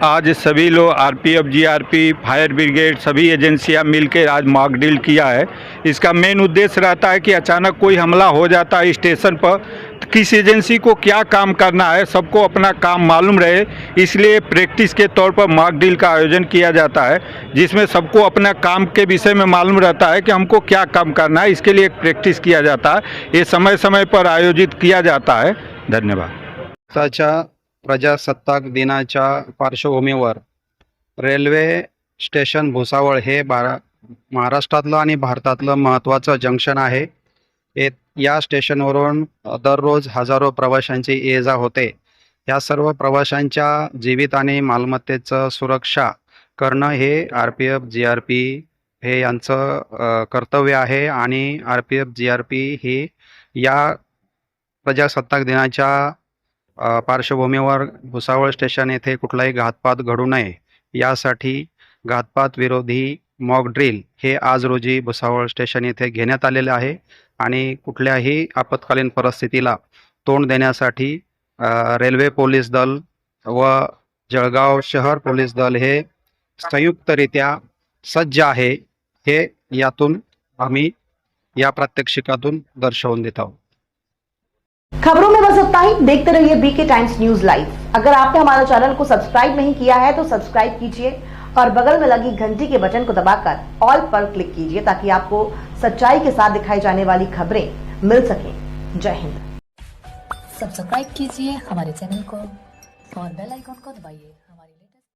आज सभी लोग आरपीएफ, जीआरपी, फायर ब्रिगेड सभी एजेंसियां मिलकर आज मॉक ड्रिल किया है। इसका मेन उद्देश्य रहता है कि अचानक कोई हमला हो जाता है स्टेशन पर, तो किस एजेंसी को क्या काम करना है, सबको अपना काम मालूम रहे, इसलिए प्रैक्टिस के तौर पर मॉक ड्रिल का आयोजन किया जाता है, जिसमें सबको अपना काम के विषय में मालूम रहता है कि हमको क्या काम करना है। इसके लिए एक प्रैक्टिस किया जाता है। ये समय समय पर आयोजित किया जाता है। धन्यवाद। भारताच्या प्रजासत्ताक दिनाच्या पार्श्वभूमीवर रेल्वे स्टेशन भुसावळ हे महाराष्ट्रातलं आणि भारतातलं महत्त्वाचं जंक्शन आहे। या स्टेशनवरून दररोज हजारो प्रवाशांची ये जा होते। या सर्व प्रवाशांच्या जीवित आणि मालमत्तेचं सुरक्षा करणं हे आरपीएफ, जीआरपी हे यांचं कर्तव्य आहे आणि आरपीएफ, जीआरपी ही या प्रजासत्ताक दिनाच्या पार्श्वभूमीवर भुसावळ स्टेशन येथे कुठलाही घातपात घडू नये यासाठी घातपात विरोधी मॉक ड्रिल हे आज रोजी भुसावळ स्टेशन येथे घेण्यात आलेले आहे आणि कुठल्याही आपत्कालीन परिस्थितीला तोंड देण्यासाठी रेल्वे पोलीस दल व जळगाव शहर पोलीस दल हे संयुक्तरित्या सज्ज आहे। हे यातून आम्ही या प्रात्यक्षिकातून दर्शवून देत आहोत। खबरों में बस इतना ही। देखते रहिए बीके टाइम्स न्यूज लाइव। अगर आपने हमारे चैनल को सब्सक्राइब नहीं किया है तो सब्सक्राइब कीजिए और बगल में लगी घंटी के बटन को दबाकर ऑल पर क्लिक कीजिए ताकि आपको सच्चाई के साथ दिखाई जाने वाली खबरें मिल सकें। जय हिंद। सब्सक्राइब कीजिए हमारे चैनल को और बेल आइकॉन को दबाइए।